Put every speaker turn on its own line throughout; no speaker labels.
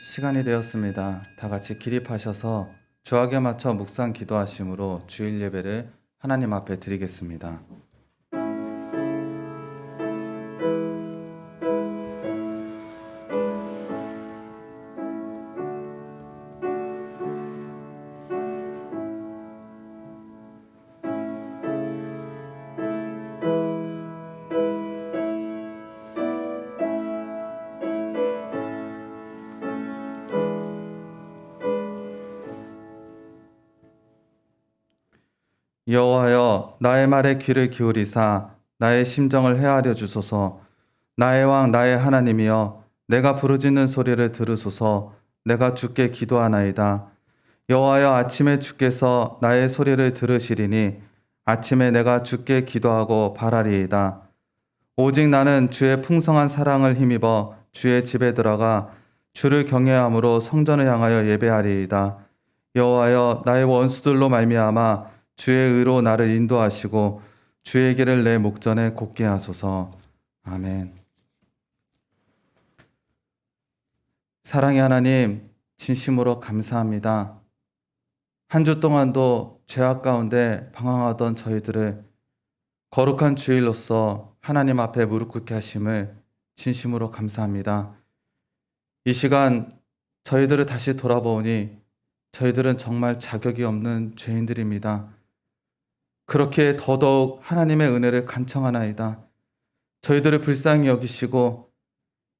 시간이 되었습니다. 다 같이 기립하셔서 주악에 맞춰 묵상 기도하심으로 주일 예배를 하나님 앞에 드리겠습니다. 여호와여, 나의 말에 귀를 기울이사 나의 심정을 헤아려 주소서. 나의 왕 나의 하나님이여, 내가 부르짖는 소리를 들으소서. 내가 주께 기도하나이다. 여호와여, 아침에 주께서 나의 소리를 들으시리니 아침에 내가 주께 기도하고 바라리이다. 오직 나는 주의 풍성한 사랑을 힘입어 주의 집에 들어가 주를 경외함으로 성전을 향하여 예배하리이다. 여호와여, 나의 원수들로 말미암아 주의 의로 나를 인도하시고 주의 길을 내 목전에 곧게 하소서. 아멘. 사랑의 하나님, 진심으로 감사합니다. 한 주 동안도 죄악 가운데 방황하던 저희들을 거룩한 주일로서 하나님 앞에 무릎 꿇게 하심을 진심으로 감사합니다. 이 시간 저희들을 다시 돌아보니 저희들은 정말 자격이 없는 죄인들입니다. 그렇게 더더욱 하나님의 은혜를 간청하나이다. 저희들을 불쌍히 여기시고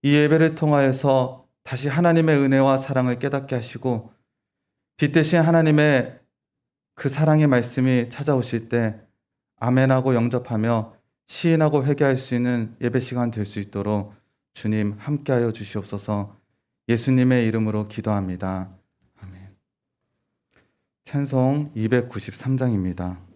이 예배를 통하여서 다시 하나님의 은혜와 사랑을 깨닫게 하시고 빛 대신 하나님의 그 사랑의 말씀이 찾아오실 때 아멘하고 영접하며 시인하고 회개할 수 있는 예배 시간 될 수 있도록 주님 함께하여 주시옵소서. 예수님의 이름으로 기도합니다. 아멘. 찬송 293장입니다.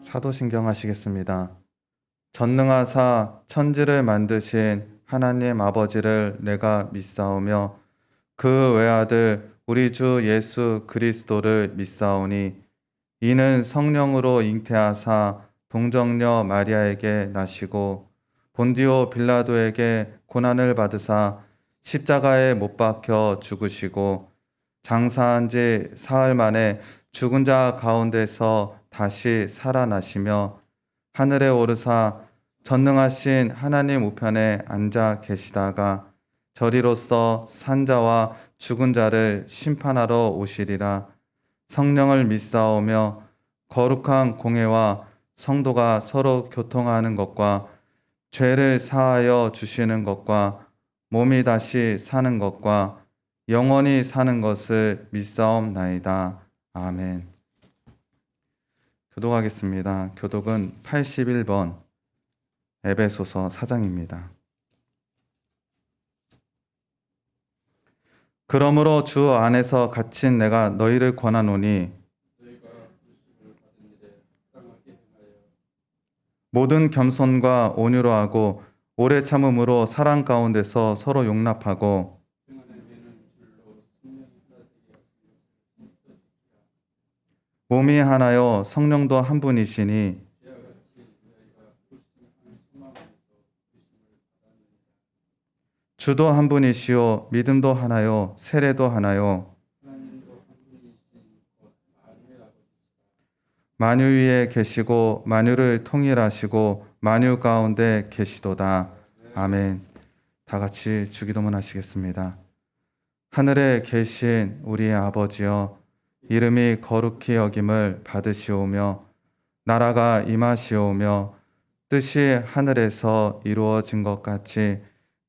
사도신경 하시겠습니다. 전능하사 천지를 만드신 하나님 아버지를 내가 믿사오며 그 외아들 우리 주 예수 그리스도를 믿사오니 이는 성령으로 잉태하사 동정녀 마리아에게 나시고 본디오 빌라도에게 고난을 받으사 십자가에 못 박혀 죽으시고 장사한 지 사흘 만에 죽은 자 가운데서 다시 살아나시며 하늘에 오르사 전능하신 하나님 우편에 앉아 계시다가 저리로서 산자와 죽은 자를 심판하러 오시리라. 성령을 믿사오며 거룩한 공회와 성도가 서로 교통하는 것과 죄를 사하여 주시는 것과 몸이 다시 사는 것과 영원히 사는 것을 믿사옵나이다. 아멘. 교독하겠습니다. 교독은 81번 에베소서 4장입니다. 그러므로 주 안에서 갇힌 내가 너희를 권하노니 모든 겸손과 온유로 하고 오래 참음으로 사랑 가운데서 서로 용납하고 몸이 하나요 성령도 한 분이시니 주도 한 분이시요 믿음도 하나요 세례도 하나요 만유 위에 계시고 만유를 통일하시고 만유 가운데 계시도다. 아멘. 다 같이 주기도문 하시겠습니다. 하늘에 계신 우리의 아버지여 이름이 거룩히 여김을 받으시오며 나라가 임하시오며 뜻이 하늘에서 이루어진 것 같이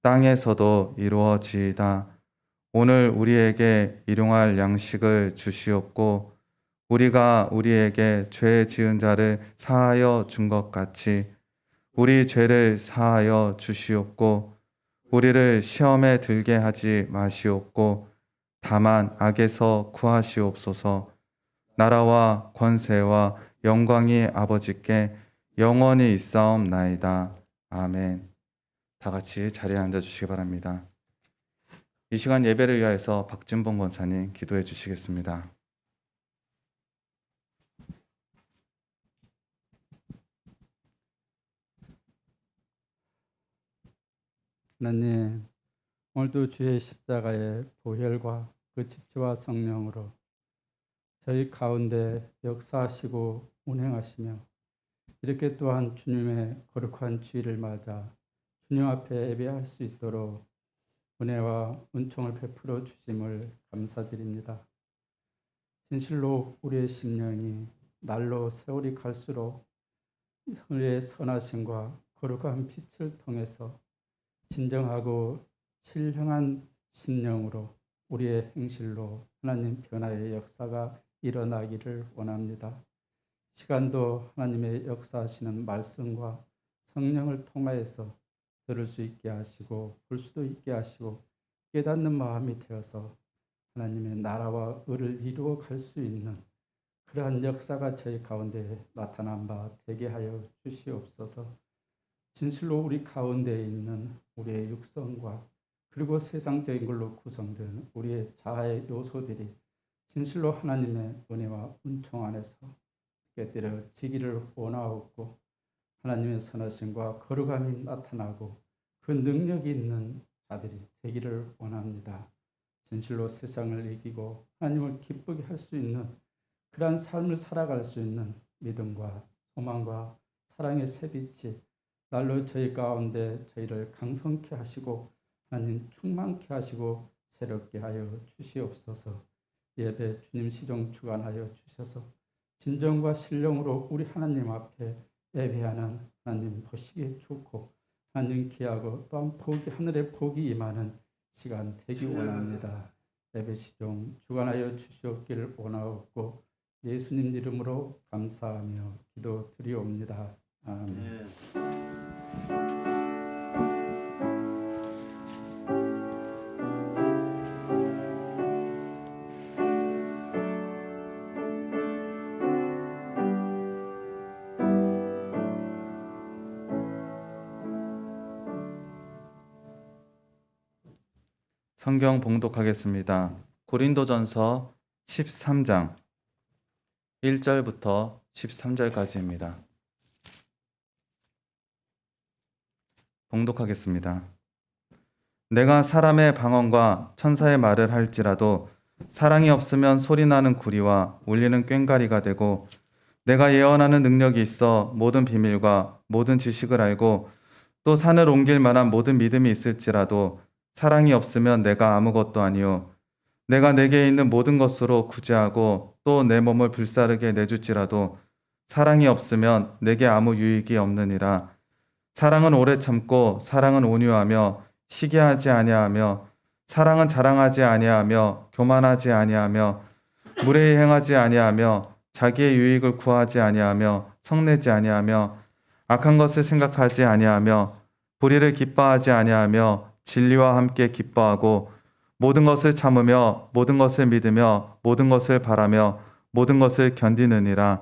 땅에서도 이루어지이다. 오늘 우리에게 일용할 양식을 주시옵고 우리가 우리에게 죄 지은 자를 사하여 준 것 같이 우리 죄를 사하여 주시옵고 우리를 시험에 들게 하지 마시옵고 다만 악에서 구하시옵소서. 나라와 권세와 영광이 아버지께 영원히 있사옵나이다. 아멘. 다 같이 자리에 앉아 주시기 바랍니다. 이 시간 예배를 위하여서 박진봉 권사님 기도해 주시겠습니다.
하나님, 오늘도 주의 십자가의 보혈과 그 지체와 성령으로 저희 가운데 역사하시고 운행하시며 이렇게 또한 주님의 거룩한 주일을 맞아 주님 앞에 예배할 수 있도록 은혜와 은총을 베풀어 주심을 감사드립니다. 진실로 우리의 심령이 날로 세월이 갈수록 그의 선하심과 거룩한 빛을 통해서 진정하고 신령한 심령으로 우리의 행실로 하나님 변화의 역사가 일어나기를 원합니다. 시간도 하나님의 역사하시는 말씀과 성령을 통하여서 들을 수 있게 하시고 볼 수도 있게 하시고 깨닫는 마음이 되어서 하나님의 나라와 의를 이루어 갈 수 있는 그러한 역사가 저희 가운데 나타난 바 되게 하여 주시옵소서. 진실로 우리 가운데 있는 우리의 육성과 그리고 세상적인 걸로 구성된 우리의 자아의 요소들이 진실로 하나님의 은혜와 은총 안에서 깨뜨려지기를 원하옵고 하나님의 선하심과 거룩함이 나타나고 그 능력이 있는 자들이 되기를 원합니다. 진실로 세상을 이기고 하나님을 기쁘게 할 수 있는 그러한 삶을 살아갈 수 있는 믿음과 소망과 사랑의 새빛이 날로 저희 가운데 저희를 강성케 하시고 하나님 충만케 하시고 새롭게 하여 주시옵소서. 예배 주님 시종 주관하여 주셔서 진정과 신령으로 우리 하나님 앞에 예배하는 하나님 보시기에 좋고 하나님 귀하고 또한 복이 하늘의 복이 임하는 시간 되기 원합니다. 예배 시종 주관하여 주시옵기를 원하옵고 예수님 이름으로 감사하며 기도드리옵니다. 아멘.
성경 봉독하겠습니다. 고린도전서 13장 1절부터 13절까지입니다. 봉독하겠습니다. 내가 사람의 방언과 천사의 말을 할지라도 사랑이 없으면 소리나는 구리와 울리는 꽹과리가 되고, 내가 예언하는 능력이 있어 모든 비밀과 모든 지식을 알고 또 산을 옮길 만한 모든 믿음이 있을지라도 사랑이 없으면 내가 아무것도 아니요 내가 내게 있는 모든 것으로 구제하고 또 내 몸을 불사르게 내줄지라도 사랑이 없으면 내게 아무 유익이 없느니라. 사랑은 오래 참고 사랑은 온유하며 시기하지 아니하며 사랑은 자랑하지 아니하며 교만하지 아니하며 무례히 행하지 아니하며 자기의 유익을 구하지 아니하며 성내지 아니하며 악한 것을 생각하지 아니하며 불의를 기뻐하지 아니하며 진리와 함께 기뻐하고 모든 것을 참으며 모든 것을 믿으며 모든 것을 바라며 모든 것을 견디느니라.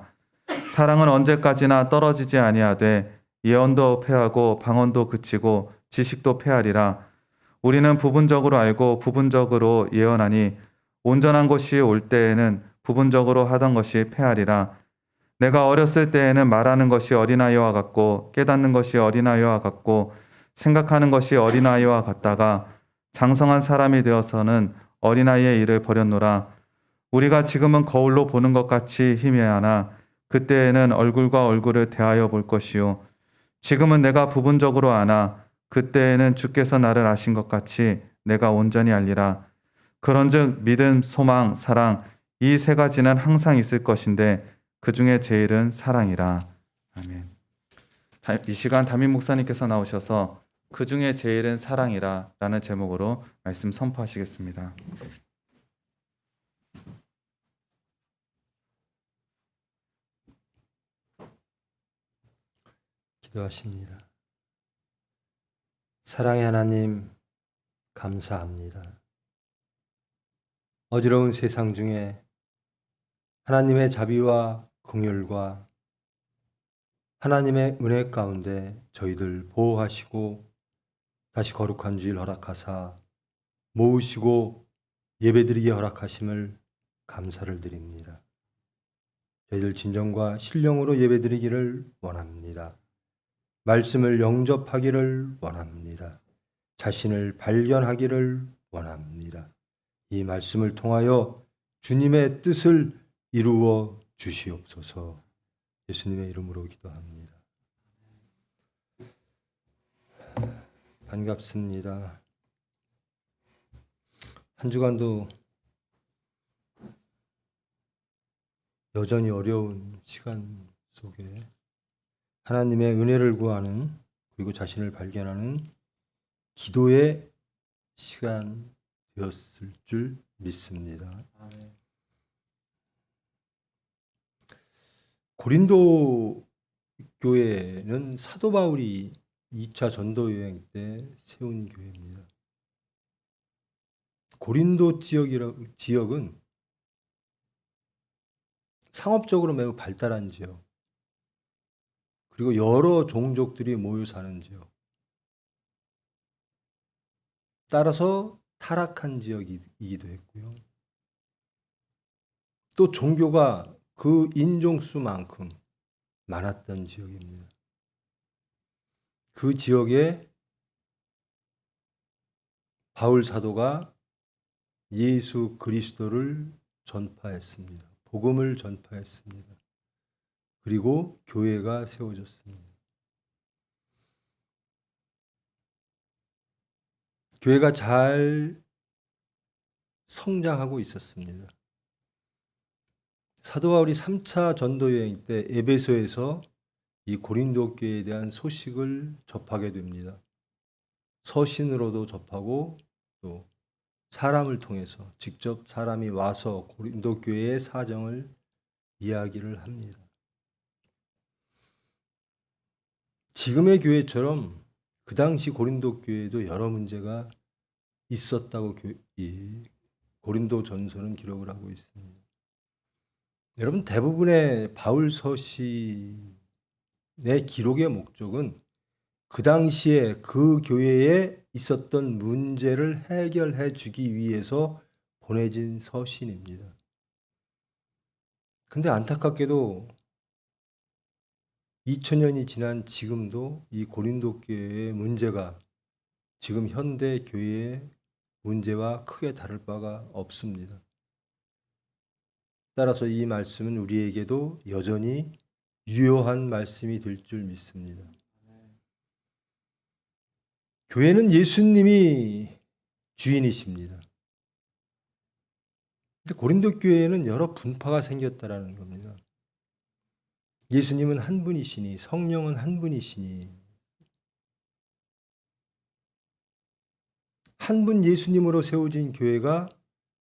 사랑은 언제까지나 떨어지지 아니하되 예언도 패하고 방언도 그치고 지식도 패하리라. 우리는 부분적으로 알고 부분적으로 예언하니 온전한 것이 올 때에는 부분적으로 하던 것이 패하리라. 내가 어렸을 때에는 말하는 것이 어린아이와 같고 깨닫는 것이 어린아이와 같고 생각하는 것이 어린아이와 같다가 장성한 사람이 되어서는 어린아이의 일을 버렸노라. 우리가 지금은 거울로 보는 것 같이 희미하나 그때에는 얼굴과 얼굴을 대하여 볼 것이요 지금은 내가 부분적으로 아나 그때에는 주께서 나를 아신 것 같이 내가 온전히 알리라. 그런즉 믿음, 소망, 사랑 이 세 가지는 항상 있을 것인데 그 중에 제일은 사랑이라. 아멘. 이 시간 담임 목사님께서 나오셔서 그 중에 제일은 사랑이라 라는 제목으로 말씀 선포하시겠습니다.
기도하십니다. 사랑의 하나님, 감사합니다. 어지러운 세상 중에 하나님의 자비와 긍휼과 하나님의 은혜 가운데 저희들 보호하시고 다시 거룩한 주일 허락하사 모으시고 예배드리게 허락하심을 감사를 드립니다. 저희들 진정과 신령으로 예배드리기를 원합니다. 말씀을 영접하기를 원합니다. 자신을 발견하기를 원합니다. 이 말씀을 통하여 주님의 뜻을 이루어 주시옵소서. 예수님의 이름으로 기도합니다. 반갑습니다. 한 주간도 여전히 어려운 시간 속에 하나님의 은혜를 구하는 그리고 자신을 발견하는 기도의 시간 되었을 줄 믿습니다. 고린도 교회는 사도 바울이 2차 전도 여행 때 세운 교회입니다. 고린도 지역은 상업적으로 매우 발달한 지역, 그리고 여러 종족들이 모여 사는 지역, 따라서 타락한 지역이기도 했고요. 또 종교가 그 인종수만큼 많았던 지역입니다. 그 지역에 바울 사도가 예수 그리스도를 전파했습니다. 복음을 전파했습니다. 그리고 교회가 세워졌습니다. 교회가 잘 성장하고 있었습니다. 사도 바울이 3차 전도 여행 때 에베소에서 이 고린도 교회에 대한 소식을 접하게 됩니다. 서신으로도 접하고 또 사람을 통해서 직접 사람이 와서 고린도 교회의 사정을 이야기를 합니다. 지금의 교회처럼 그 당시 고린도 교회에도 여러 문제가 있었다고 이 고린도 전서는 기록을 하고 있습니다. 여러분, 대부분의 바울 서신의 기록의 목적은 그 당시에 그 교회에 있었던 문제를 해결해 주기 위해서 보내진 서신입니다. 근데 안타깝게도 2000년이 지난 지금도 이 고린도 교회의 문제가 지금 현대 교회의 문제와 크게 다를 바가 없습니다. 따라서 이 말씀은 우리에게도 여전히 유효한 말씀이 될 줄 믿습니다. 교회는 예수님이 주인이십니다. 근데 고린도 교회에는 여러 분파가 생겼다라는 겁니다. 예수님은 한 분이시니, 성령은 한 분이시니, 한 분 예수님으로 세워진 교회가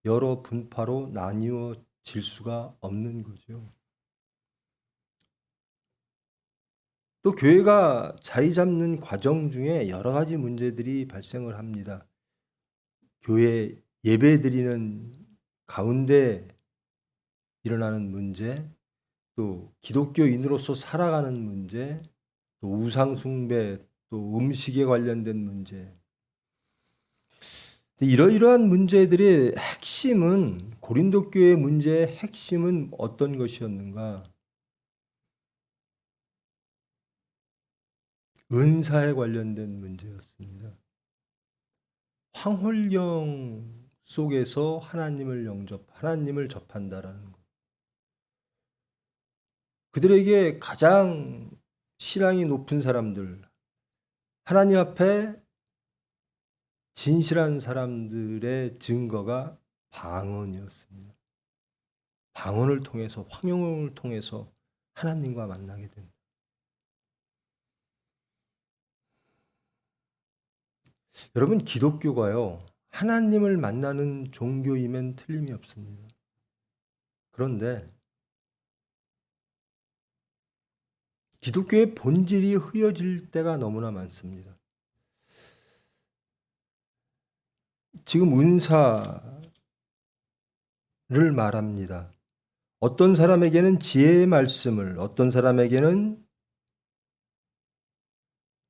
여러 분파로 나뉘어질 수가 없는 거죠. 또 교회가 자리 잡는 과정 중에 여러 가지 문제들이 발생을 합니다. 교회 예배 드리는 가운데 일어나는 문제, 또 기독교인으로서 살아가는 문제, 또 우상 숭배, 또 음식에 관련된 문제. 이러이러한 문제들의 핵심은, 고린도 교회의 문제의 핵심은 어떤 것이었는가? 은사에 관련된 문제였습니다. 황홀경 속에서 하나님을 접한다라는 것. 그들에게 가장 신앙이 높은 사람들, 하나님 앞에 진실한 사람들의 증거가 방언이었습니다. 방언을 통해서, 황용을 통해서 하나님과 만나게 된다. 여러분, 기독교가요, 하나님을 만나는 종교이면 틀림이 없습니다. 그런데 기독교의 본질이 흐려질 때가 너무나 많습니다. 지금 은사를 말합니다. 어떤 사람에게는 지혜의 말씀을, 어떤 사람에게는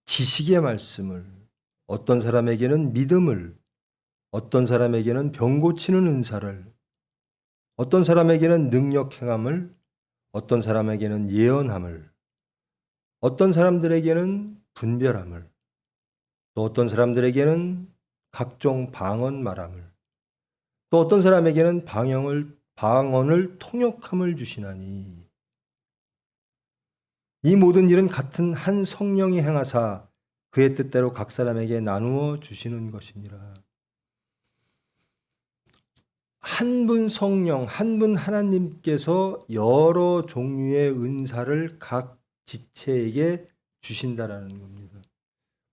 지식의 말씀을, 어떤 사람에게는 믿음을, 어떤 사람에게는 병 고치는 은사를, 어떤 사람에게는 능력 행함을, 어떤 사람에게는 예언함을, 어떤 사람들에게는 분별함을, 또 어떤 사람들에게는 각종 방언 말함을, 또 어떤 사람에게는 방언을 통역함을 주시나니, 이 모든 일은 같은 한 성령이 행하사 그의 뜻대로 각 사람에게 나누어 주시는 것이니라. 한 분 성령, 한 분 하나님께서 여러 종류의 은사를 각 지체에게 주신다라는 겁니다.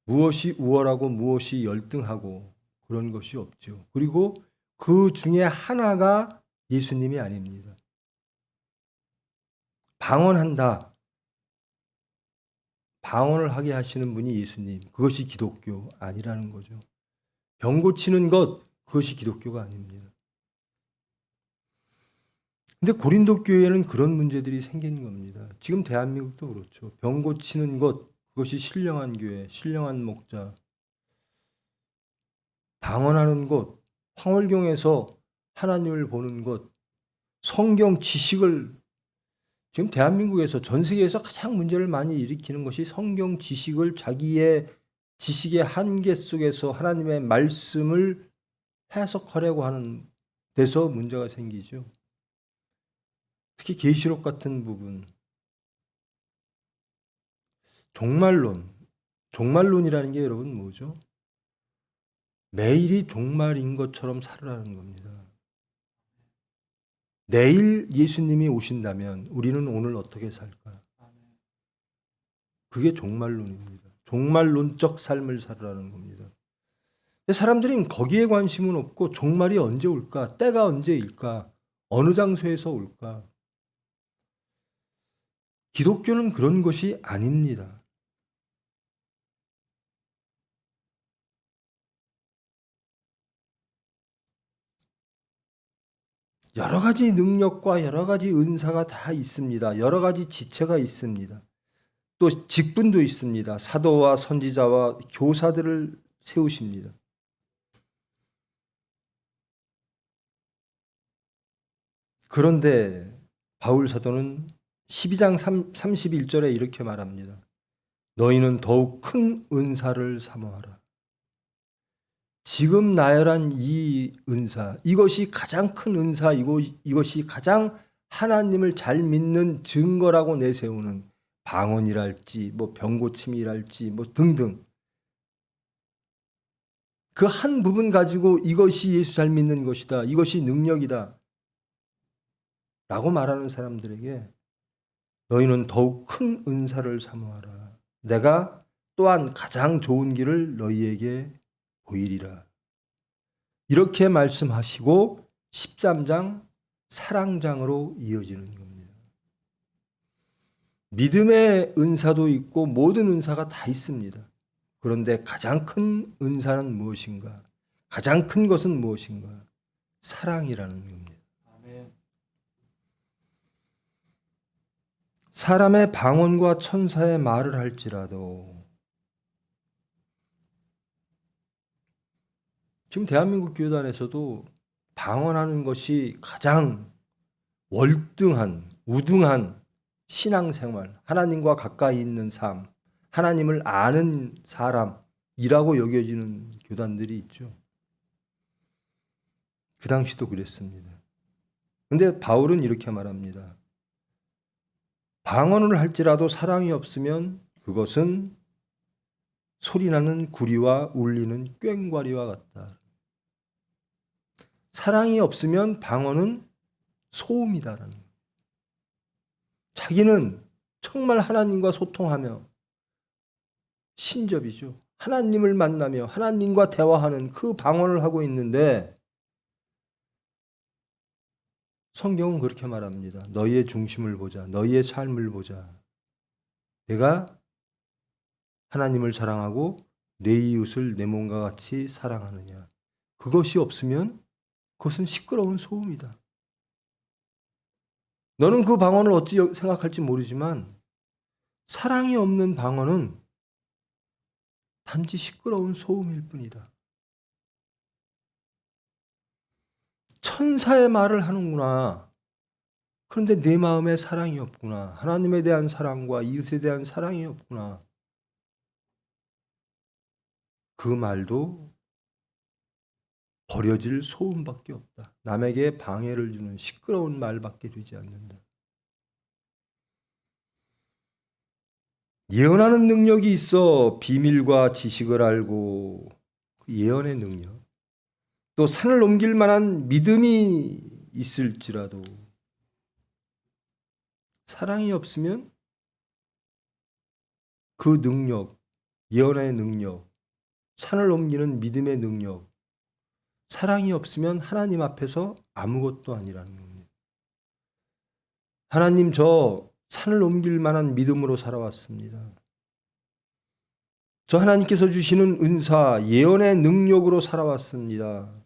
무엇이 우월하고 무엇이 열등하고 그런 것이 없죠. 그리고 그 중에 하나가 예수님이 아닙니다. 방언한다. 방언을 하게 하시는 분이 예수님. 그것이 기독교 아니라는 거죠. 병 고치는 것, 그것이 기독교가 아닙니다. 근데 고린도 교회에는 그런 문제들이 생긴 겁니다. 지금 대한민국도 그렇죠. 병 고치는 것, 그것이 신령한 교회, 신령한 목자. 방언하는 것, 황홀경에서 하나님을 보는 것, 성경 지식을, 지금 대한민국에서 전 세계에서 가장 문제를 많이 일으키는 것이 성경 지식을 자기의 지식의 한계 속에서 하나님의 말씀을 해석하려고 하는 데서 문제가 생기죠. 특히 계시록 같은 부분. 종말론이라는 게 여러분 뭐죠? 매일이 종말인 것처럼 살으라는 겁니다. 내일 예수님이 오신다면 우리는 오늘 어떻게 살까? 그게 종말론입니다. 종말론적 삶을 살으라는 겁니다. 근데 사람들은 거기에 관심은 없고 종말이 언제 올까? 때가 언제일까? 어느 장소에서 올까? 기독교는 그런 것이 아닙니다. 여러 가지 능력과 여러 가지 은사가 다 있습니다. 여러 가지 지체가 있습니다. 또 직분도 있습니다. 사도와 선지자와 교사들을 세우십니다. 그런데 바울 사도는 12장 31절에 이렇게 말합니다. 너희는 더욱 큰 은사를 사모하라. 지금 나열한 이 은사, 이것이 가장 큰 은사이고 이것이 가장 하나님을 잘 믿는 증거라고 내세우는 방언이랄지 뭐 병고침이랄지 뭐 등등 그 한 부분 가지고 이것이 예수 잘 믿는 것이다. 이것이 능력이다. 라고 말하는 사람들에게 너희는 더욱 큰 은사를 사모하라. 내가 또한 가장 좋은 길을 너희에게 보이리라. 이렇게 말씀하시고 13장 사랑장으로 이어지는 겁니다. 믿음의 은사도 있고 모든 은사가 다 있습니다. 그런데 가장 큰 은사는 무엇인가? 가장 큰 것은 무엇인가? 사랑이라는 겁니다. 사람의 방언과 천사의 말을 할지라도 지금 대한민국 교단에서도 방언하는 것이 가장 월등한, 우등한 신앙생활, 하나님과 가까이 있는 삶, 하나님을 아는 사람이라고 여겨지는 교단들이 있죠. 그 당시도 그랬습니다. 그런데 바울은 이렇게 말합니다. 방언을 할지라도 사랑이 없으면 그것은 소리나는 구리와 울리는 꽹과리와 같다. 사랑이 없으면 방언은 소음이다라는 거예요. 자기는 정말 하나님과 소통하며 신접이죠. 하나님을 만나며 하나님과 대화하는 그 방언을 하고 있는데 성경은 그렇게 말합니다. 너희의 중심을 보자. 너희의 삶을 보자. 내가 하나님을 사랑하고 내 이웃을 내 몸과 같이 사랑하느냐. 그것이 없으면 그것은 시끄러운 소음이다. 너는 그 방언을 어찌 생각할지 모르지만 사랑이 없는 방언은 단지 시끄러운 소음일 뿐이다. 천사의 말을 하는구나. 그런데 내 마음에 사랑이 없구나. 하나님에 대한 사랑과 이웃에 대한 사랑이 없구나. 그 말도 버려질 소음밖에 없다. 남에게 방해를 주는 시끄러운 말밖에 되지 않는다. 예언하는 능력이 있어 비밀과 지식을 알고 그 예언의 능력, 또 산을 옮길 만한 믿음이 있을지라도 사랑이 없으면 그 능력, 예언의 능력, 산을 옮기는 믿음의 능력, 사랑이 없으면 하나님 앞에서 아무것도 아니라는 겁니다. 하나님, 저 산을 옮길 만한 믿음으로 살아왔습니다. 저 하나님께서 주시는 은사, 예언의 능력으로 살아왔습니다.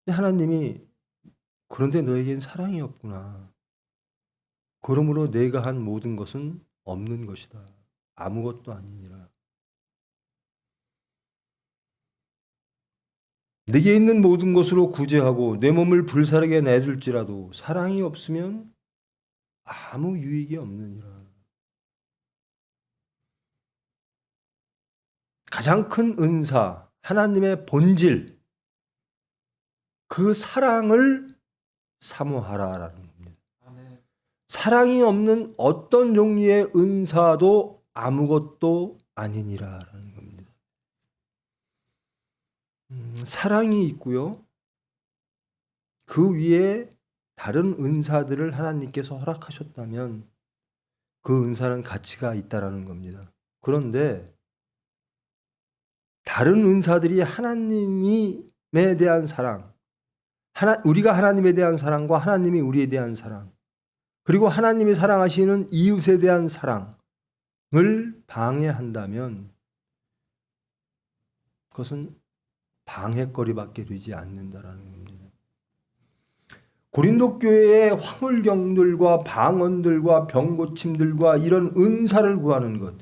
하나님이 그런데 너에겐 사랑이 없구나. 그러므로 내가 한 모든 것은 없는 것이다. 아무것도 아니니라. 내게 있는 모든 것으로 구제하고 내 몸을 불사르게 내줄지라도 사랑이 없으면 아무 유익이 없느니라. 가장 큰 은사, 하나님의 본질, 그 사랑을 사모하라라는 겁니다. 사랑이 없는 어떤 종류의 은사도 아무것도 아니니라라는 겁니다. 사랑이 있고요. 그 위에 다른 은사들을 하나님께서 허락하셨다면 그 은사는 가치가 있다라는 겁니다. 그런데 다른 은사들이 하나님에 대한 사랑, 우리가 하나님에 대한 사랑과 하나님이 우리에 대한 사랑, 그리고 하나님이 사랑하시는 이웃에 대한 사랑을 방해한다면 그것은 방해거리밖에 되지 않는다라는 겁니다. 고린도 교회의 화물경들과 방언들과 병고침들과 이런 은사를 구하는 것.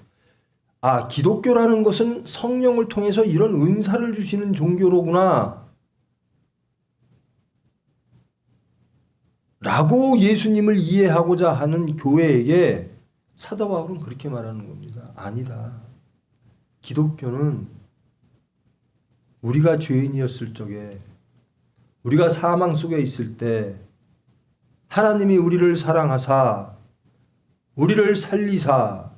아, 기독교라는 것은 성령을 통해서 이런 은사를 주시는 종교로구나. 라고 예수님을 이해하고자 하는 교회에게 사도 바울은 그렇게 말하는 겁니다. 아니다. 기독교는 우리가 죄인이었을 적에, 우리가 사망 속에 있을 때 하나님이 우리를 사랑하사 우리를 살리사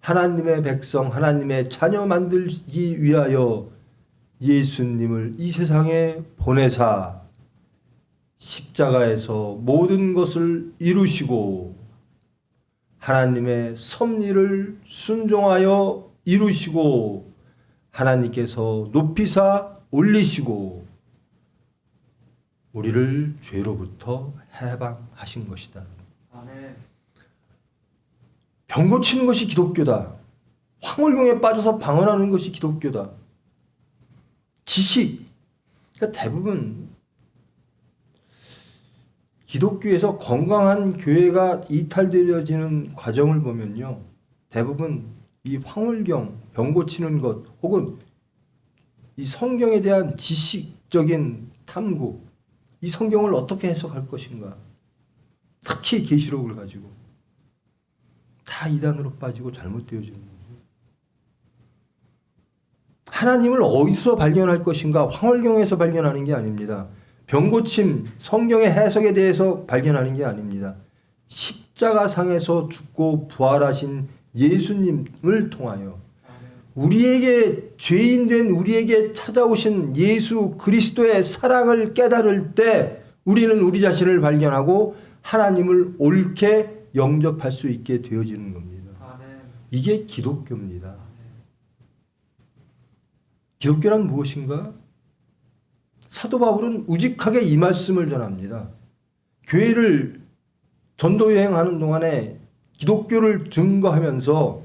하나님의 백성, 하나님의 자녀 만들기 위하여 예수님을 이 세상에 보내사 십자가에서 모든 것을 이루시고 하나님의 섭리를 순종하여 이루시고 하나님께서 높이사 올리시고 우리를 죄로부터 해방하신 것이다.
아멘.
병 고치는 것이 기독교다. 황홀경에 빠져서 방언하는 것이 기독교다. 지식. 그러니까 대부분 기독교에서 건강한 교회가 이탈되어지는 과정을 보면요. 대부분 이 황홀경, 병 고치는 것 혹은 이 성경에 대한 지식적인 탐구, 이 성경을 어떻게 해석할 것인가. 특히 계시록을 가지고 다 이단으로 빠지고 잘못되어지는 거죠. 하나님을 어디서 발견할 것인가? 황홀경에서 발견하는 게 아닙니다. 병고침, 성경의 해석에 대해서 발견하는 게 아닙니다. 십자가상에서 죽고 부활하신 예수님을 통하여 우리에게 죄인된 우리에게 찾아오신 예수 그리스도의 사랑을 깨달을 때 우리는 우리 자신을 발견하고 하나님을 옳게 영접할 수 있게 되어지는 겁니다. 이게 기독교입니다. 기독교란 무엇인가? 사도 바울은 우직하게 이 말씀을 전합니다. 교회를 전도 여행하는 동안에 기독교를 증거하면서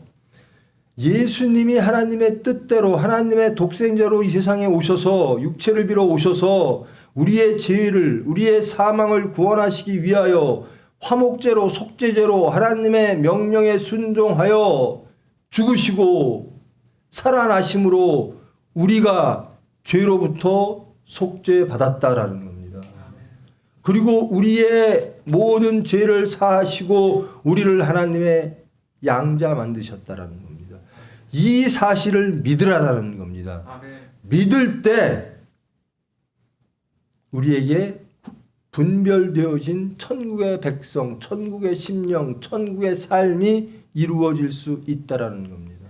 예수님이 하나님의 뜻대로 하나님의 독생자로 이 세상에 오셔서 육체를 빌어 오셔서 우리의 죄를 우리의 사망을 구원하시기 위하여 화목제로 속죄제로 하나님의 명령에 순종하여 죽으시고 살아나심으로 우리가 죄로부터 속죄받았다라는 겁니다. 그리고 우리의 모든 죄를 사하시고 우리를 하나님의 양자 만드셨다라는 겁니다. 이 사실을 믿으라라는 겁니다. 믿을 때 우리에게 분별되어진 천국의 백성, 천국의 심령, 천국의 삶이 이루어질 수 있다라는 겁니다.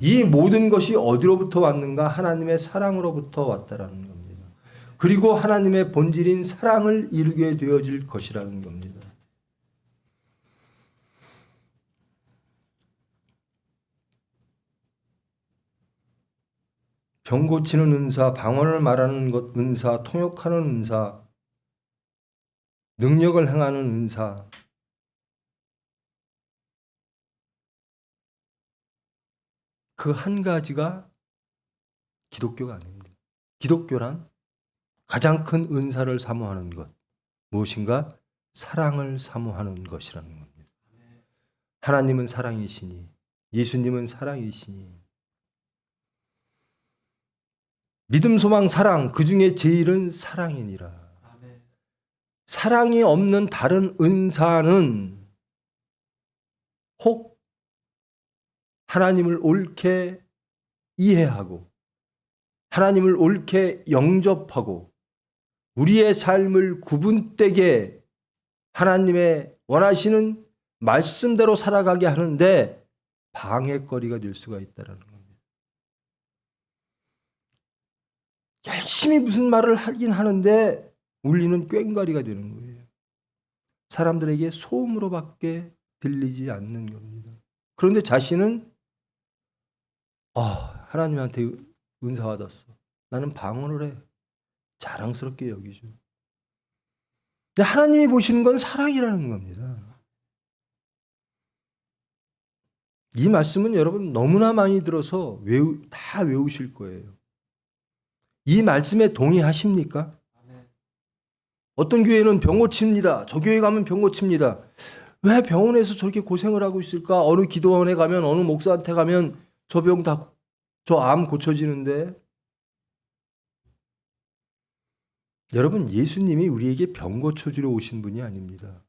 이 모든 것이 어디로부터 왔는가? 하나님의 사랑으로부터 왔다라는 겁니다. 그리고 하나님의 본질인 사랑을 이루게 되어질 것이라는 겁니다. 병 고치는 은사, 방언을 말하는 것 은사, 통역하는 은사, 능력을 행하는 은사, 그 한 가지가 기독교가 아닙니다. 기독교란 가장 큰 은사를 사모하는 것, 무엇인가? 사랑을 사모하는 것이라는 겁니다. 하나님은 사랑이시니, 예수님은 사랑이시니, 믿음, 소망, 사랑, 그 중에 제일은 사랑이니라. 사랑이 없는 다른 은사는 혹 하나님을 옳게 이해하고 하나님을 옳게 영접하고 우리의 삶을 구분되게 하나님의 원하시는 말씀대로 살아가게 하는데 방해거리가 될 수가 있다는 겁니다. 열심히 무슨 말을 하긴 하는데 울리는 꽹과리가 되는 거예요. 사람들에게 소음으로밖에 들리지 않는 겁니다. 그런데 자신은 하나님한테 은사 받았어. 나는 방언을 해. 자랑스럽게 여기죠. 근데 하나님이 보시는 건 사랑이라는 겁니다. 이 말씀은 여러분 너무나 많이 들어서 다 외우실 거예요. 이 말씀에 동의하십니까? 어떤 교회는 병 고칩니다. 저 교회 가면 병 고칩니다. 왜 병원에서 저렇게 고생을 하고 있을까? 어느 기도원에 가면, 어느 목사한테 가면 저 병 다, 저 암 고쳐지는데. 여러분, 예수님이 우리에게 병 고쳐주러 오신 분이 아닙니다.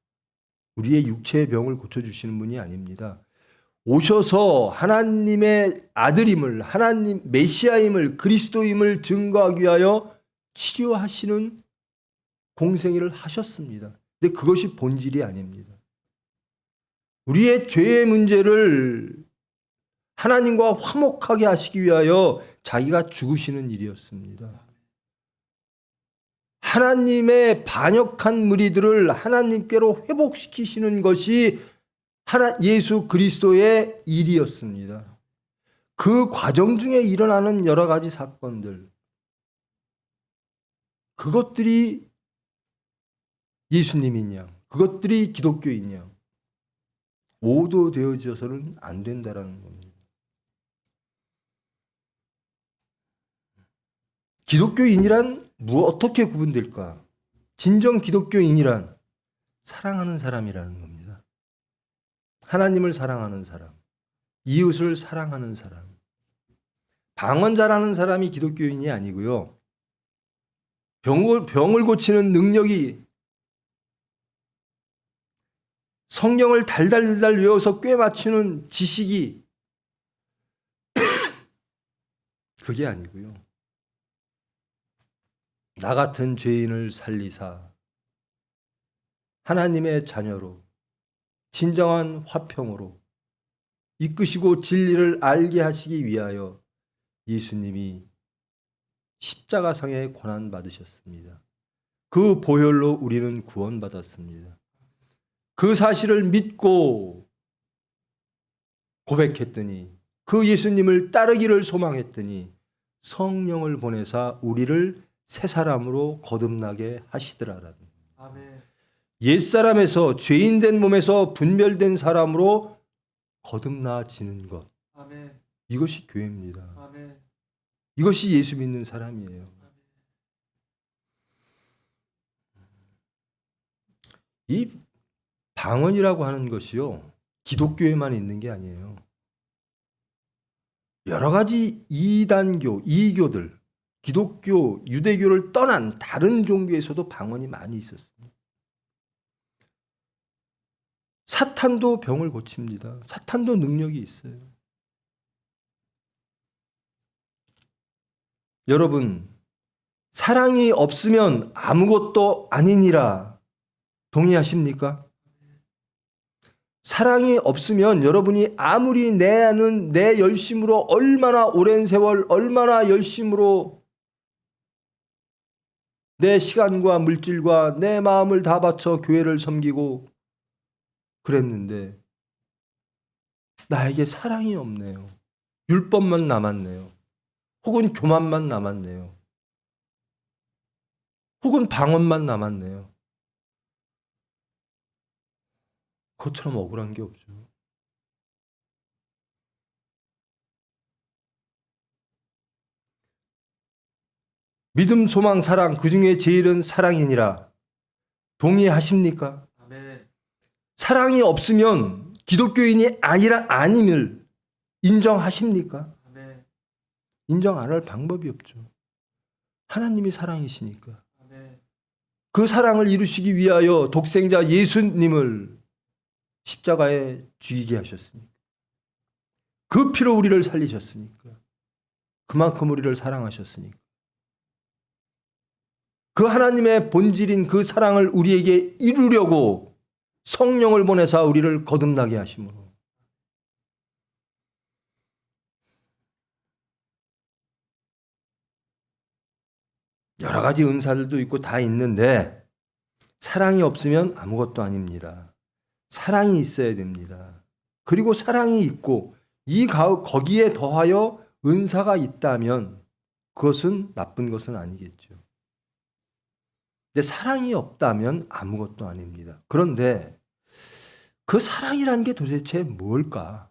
우리의 육체의 병을 고쳐주시는 분이 아닙니다. 오셔서 하나님의 아들임을, 하나님 메시아임을, 그리스도임을 증거하기 위하여 치료하시는 공생애를 하셨습니다. 근데 그것이 본질이 아닙니다. 우리의 죄의 문제를 하나님과 화목하게 하시기 위하여 자기가 죽으시는 일이었습니다. 하나님의 반역한 무리들을 하나님께로 회복시키시는 것이 예수 그리스도의 일이었습니다. 그 과정 중에 일어나는 여러 가지 사건들, 그것들이 예수님인 양, 그것들이 기독교인 양, 오도되어져서는 안 된다라는 겁니다. 기독교인이란 어떻게 구분될까? 진정 기독교인이란 사랑하는 사람이라는 겁니다. 하나님을 사랑하는 사람, 이웃을 사랑하는 사람. 방언 잘하는 사람이 기독교인이 아니고요. 병을 고치는 능력이, 성경을 달달달 외워서 꿰 맞추는 지식이 그게 아니고요. 나 같은 죄인을 살리사 하나님의 자녀로 진정한 화평으로 이끄시고 진리를 알게 하시기 위하여 예수님이 십자가상에 고난 받으셨습니다. 그 보혈로 우리는 구원받았습니다. 그 사실을 믿고 고백했더니, 그 예수님을 따르기를 소망했더니 성령을 보내사 우리를 새 사람으로 거듭나게 하시더라라는.
아멘.
옛사람에서, 죄인된 몸에서 분별된 사람으로 거듭나지는 것.
아멘.
이것이 교회입니다.
아멘.
이것이 예수 믿는 사람이에요. 이 방언이라고 하는 것이요, 기독교에만 있는 게 아니에요. 여러 가지 이단교, 이교들, 기독교, 유대교를 떠난 다른 종교에서도 방언이 많이 있었습니다. 사탄도 병을 고칩니다. 사탄도 능력이 있어요. 여러분, 사랑이 없으면 아무것도 아니니라 동의하십니까? 사랑이 없으면 여러분이 아무리 내 열심으로 얼마나 오랜 세월, 얼마나 열심으로 내 시간과 물질과 내 마음을 다 바쳐 교회를 섬기고 그랬는데 나에게 사랑이 없네요. 율법만 남았네요. 혹은 교만만 남았네요. 혹은 방언만 남았네요. 그것처럼 억울한 게 없죠. 믿음, 소망, 사랑, 그 중에 제일은 사랑이니라. 동의하십니까?
아멘.
사랑이 없으면 기독교인이 아님을 인정하십니까?
아멘.
인정 안 할 방법이 없죠. 하나님이 사랑이시니까.
아멘.
그 사랑을 이루시기 위하여 독생자 예수님을 십자가에 죽이게 하셨으니까. 그 피로 우리를 살리셨으니까. 그만큼 우리를 사랑하셨으니까. 그 하나님의 본질인 그 사랑을 우리에게 이루려고 성령을 보내사 우리를 거듭나게 하심으로. 여러 가지 은사들도 있고 다 있는데 사랑이 없으면 아무것도 아닙니다. 사랑이 있어야 됩니다. 그리고 사랑이 있고 거기에 더하여 은사가 있다면 그것은 나쁜 것은 아니겠죠. 근데 사랑이 없다면 아무것도 아닙니다. 그런데 그 사랑이라는 게 도대체 뭘까?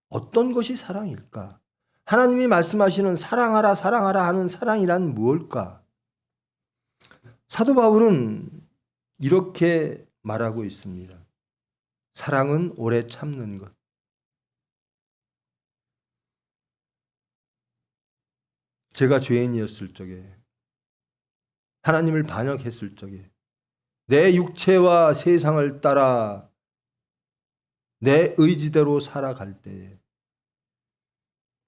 어떤 것이 사랑일까? 하나님이 말씀하시는 사랑하라 사랑하라 하는 사랑이란 무엇일까? 사도 바울은 이렇게 말하고 있습니다. 사랑은 오래 참는 것. 제가 죄인이었을 적에, 하나님을 반역했을 적에, 내 육체와 세상을 따라 내 의지대로 살아갈 때에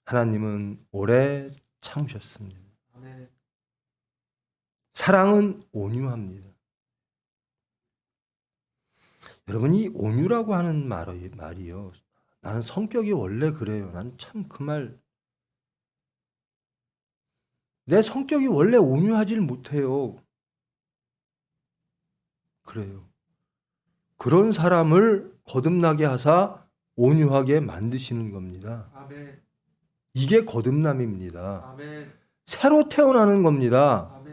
하나님은 오래 참으셨습니다. 사랑은 온유합니다. 여러분, 이 온유라고 하는 말이요. 나는 성격이 원래 그래요. 난 참 그 말, 내 성격이 원래 온유하질 못해요. 그래요. 그런 사람을 거듭나게 하사 온유하게 만드시는 겁니다.
아멘.
이게 거듭남입니다.
아멘.
새로 태어나는 겁니다.
아멘.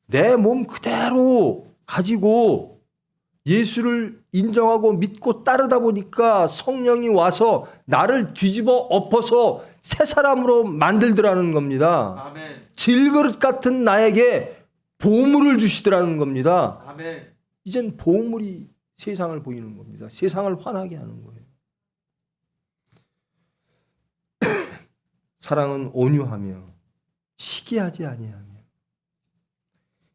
내 몸 그대로 가지고 예수를 인정하고 믿고 따르다 보니까 성령이 와서 나를 뒤집어 엎어서 새 사람으로 만들더라는 겁니다.
아멘.
질그릇 같은 나에게 보물을 주시더라는 겁니다.
아멘.
이젠 보물이 세상을 보이는 겁니다. 세상을 화나게 하는 거예요. 사랑은 온유하며 시기하지 아니하며.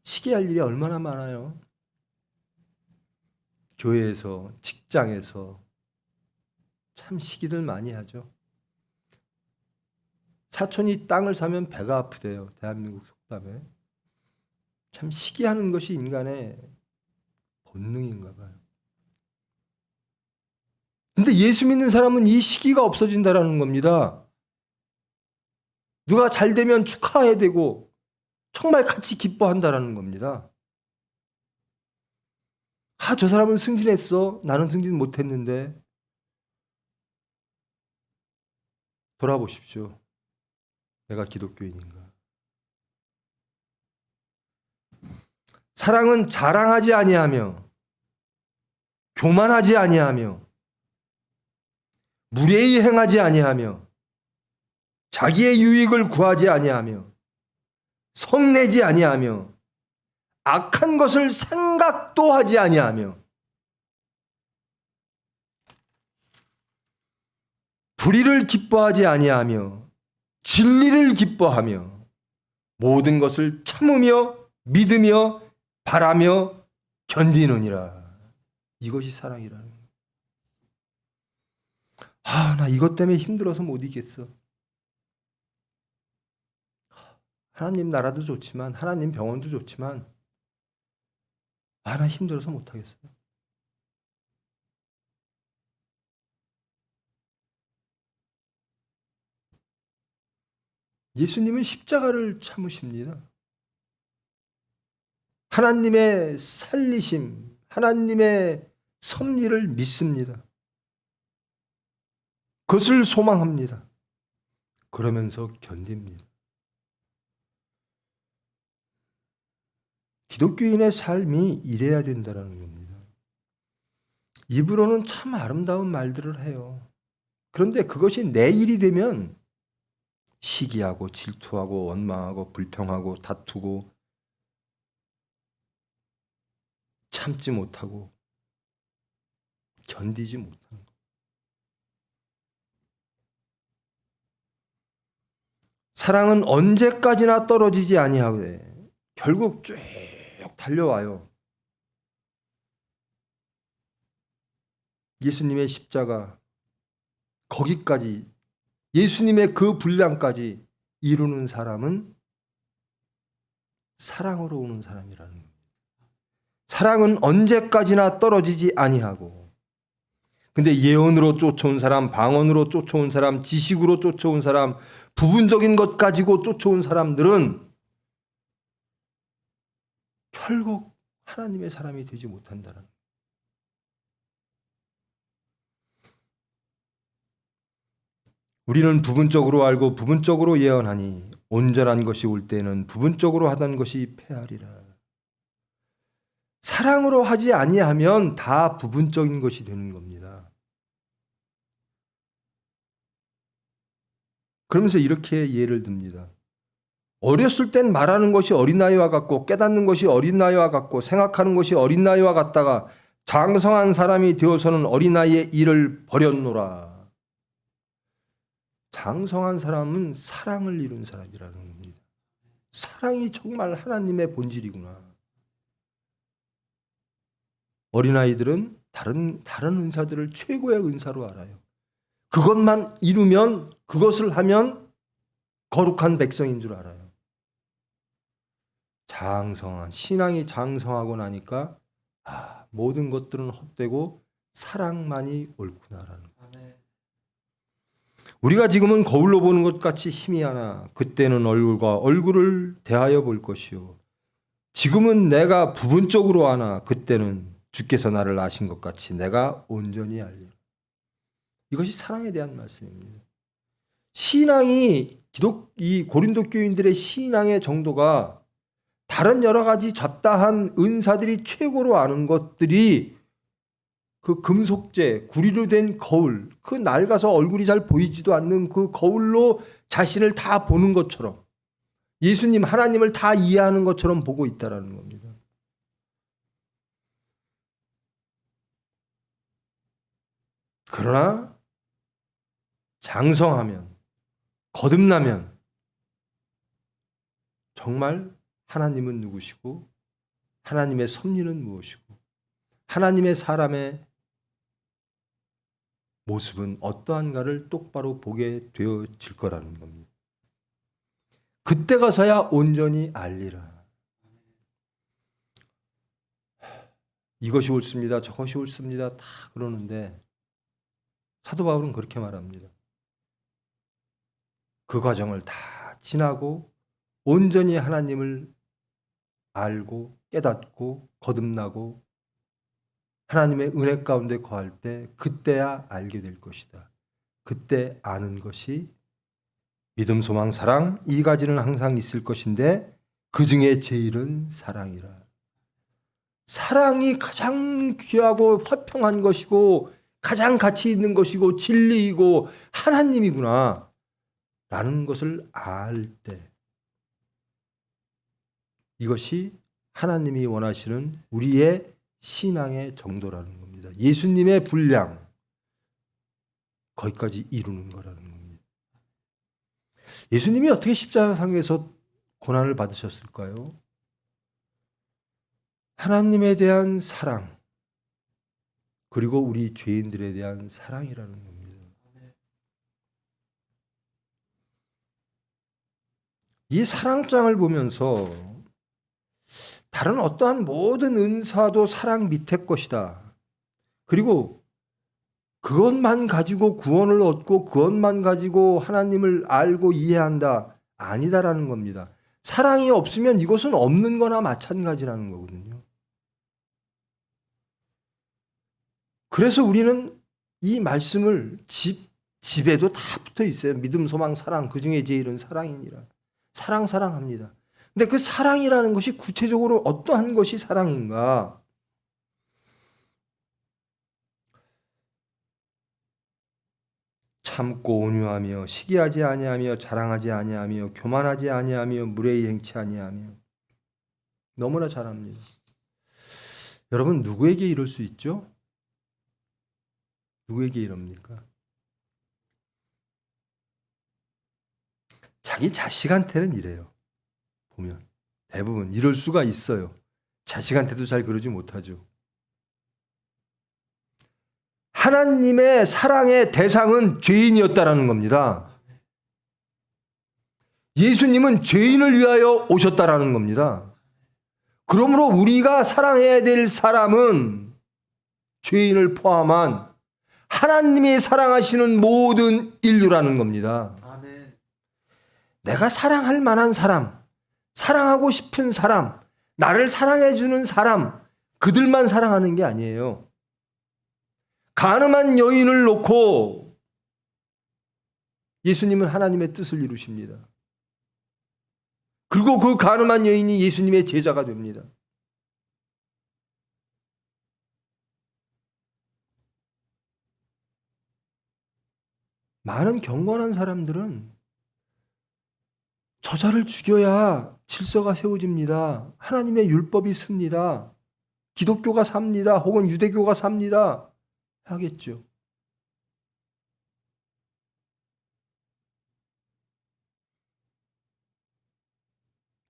시기할 일이 얼마나 많아요. 교회에서, 직장에서 참 시기들 많이 하죠. 사촌이 땅을 사면 배가 아프대요. 대한민국 속담에. 참 시기하는 것이 인간의 본능인가 봐요. 근데 예수 믿는 사람은 이 시기가 없어진다라는 겁니다. 누가 잘 되면 축하해야 되고 정말 같이 기뻐한다라는 겁니다. 아, 저 사람은 승진했어. 나는 승진 못했는데. 돌아보십시오. 내가 기독교인인가? 사랑은 자랑하지 아니하며 교만하지 아니하며 무례히 행하지 아니하며 자기의 유익을 구하지 아니하며 성내지 아니하며 악한 것을 생각도 하지 아니하며 불의를 기뻐하지 아니하며 진리를 기뻐하며 모든 것을 참으며 믿으며 바라며 견디느니라. 이것이 사랑이라는 거예요. 아, 나 이것 때문에 힘들어서 못 이겠어. 하나님 나라도 좋지만, 하나님 병원도 좋지만, 아, 나 힘들어서 못 하겠어요. 예수님은 십자가를 참으십니다. 하나님의 살리심, 하나님의 섭리를 믿습니다. 그것을 소망합니다. 그러면서 견딥니다. 기독교인의 삶이 이래야 된다는 겁니다. 입으로는 참 아름다운 말들을 해요. 그런데 그것이 내 일이 되면 시기하고 질투하고 원망하고 불평하고 다투고 참지 못하고 견디지 못하는 것. 사랑은 언제까지나 떨어지지 아니하되 결국 쭉 달려와요. 예수님의 십자가 거기까지, 예수님의 그 분량까지 이루는 사람은 사랑으로 오는 사람이라는 겁니다. 사랑은 언제까지나 떨어지지 아니하고. 근데 예언으로 쫓아온 사람, 방언으로 쫓아온 사람, 지식으로 쫓아온 사람, 부분적인 것 가지고 쫓아온 사람들은 결국 하나님의 사람이 되지 못한다는 거예요. 우리는 부분적으로 알고 부분적으로 예언하니 온전한 것이 올 때는 부분적으로 하던 것이 패하리라. 사랑으로 하지 아니하면 다 부분적인 것이 되는 겁니다. 그러면서 이렇게 예를 듭니다. 어렸을 땐 말하는 것이 어린아이와 같고 깨닫는 것이 어린아이와 같고 생각하는 것이 어린아이와 같다가 장성한 사람이 되어서는 어린아이의 일을 버렸노라. 장성한 사람은 사랑을 이룬 사람이라는 겁니다. 사랑이 정말 하나님의 본질이구나. 어린아이들은 다른 은사들을 최고의 은사로 알아요. 그것만 이루면, 그것을 하면 거룩한 백성인 줄 알아요. 장성한, 신앙이 장성하고 나니까 모든 것들은 헛되고 사랑만이 옳구나라는 거예요. 우리가 지금은 거울로 보는 것 같이 힘이 하나 그때는 얼굴과 얼굴을 대하여 볼 것이요. 지금은 내가 부분적으로 하나 그때는 주께서 나를 아신 것 같이 내가 온전히 알리라. 이것이 사랑에 대한 말씀입니다. 신앙이 이 고린도 교인들의 신앙의 정도가 다른 여러 가지 잡다한 은사들이 최고로 아는 것들이 그 금속재, 구리로 된 거울, 그 낡아서 얼굴이 잘 보이지도 않는 그 거울로 자신을 다 보는 것처럼 예수님, 하나님을 다 이해하는 것처럼 보고 있다는 겁니다. 그러나 장성하면, 거듭나면 정말 하나님은 누구시고 하나님의 섭리는 무엇이고 하나님의 사람의 모습은 어떠한가를 똑바로 보게 되어질 거라는 겁니다. 그때 가서야 온전히 알리라. 이것이 옳습니다. 저것이 옳습니다. 다 그러는데 사도 바울은 그렇게 말합니다. 그 과정을 다 지나고 온전히 하나님을 알고 깨닫고 거듭나고 하나님의 은혜 가운데 거할 때 그때야 알게 될 것이다. 그때 아는 것이 믿음, 소망, 사랑 이 가지는 항상 있을 것인데 그 중에 제일은 사랑이라. 사랑이 가장 귀하고 화평한 것이고 가장 가치 있는 것이고 진리이고 하나님이구나 라는 것을 알 때 이것이 하나님이 원하시는 우리의 신앙의 정도라는 겁니다. 예수님의 분량 거기까지 이루는 거라는 겁니다. 예수님이 어떻게 십자가상에서 고난을 받으셨을까요? 하나님에 대한 사랑 그리고 우리 죄인들에 대한 사랑이라는 겁니다. 이 사랑장을 보면서 다른 어떠한 모든 은사도 사랑 밑에 것이다. 그리고 그것만 가지고 구원을 얻고 그것만 가지고 하나님을 알고 이해한다. 아니다라는 겁니다. 사랑이 없으면 이것은 없는 거나 마찬가지라는 거거든요. 그래서 우리는 이 말씀을 집에도 다 붙어 있어요. 믿음, 소망, 사랑 그 중에 제일은 사랑이니라. 사랑합니다. 근데 그 사랑이라는 것이 구체적으로 어떠한 것이 사랑인가? 참고 온유하며 시기하지 아니하며 자랑하지 아니하며 교만하지 아니하며 무례히 행치 아니하며 너무나 잘합니다. 여러분 누구에게 이럴 수 있죠? 누구에게 이럽니까? 자기 자식한테는 이래요. 보면 대부분 이럴 수가 있어요. 자식한테도 잘 그러지 못하죠. 하나님의 사랑의 대상은 죄인이었다라는 겁니다. 예수님은 죄인을 위하여 오셨다라는 겁니다. 그러므로 우리가 사랑해야 될 사람은 죄인을 포함한 하나님이 사랑하시는 모든 인류라는 겁니다. 내가 사랑할 만한 사람, 사랑하고 싶은 사람, 나를 사랑해주는 사람, 그들만 사랑하는 게 아니에요. 가늠한 여인을 놓고 예수님은 하나님의 뜻을 이루십니다. 그리고 그 가늠한 여인이 예수님의 제자가 됩니다. 많은 경건한 사람들은 저자를 죽여야 질서가 세워집니다. 하나님의 율법이 습니다. 기독교가 삽니다. 혹은 유대교가 삽니다. 하겠죠.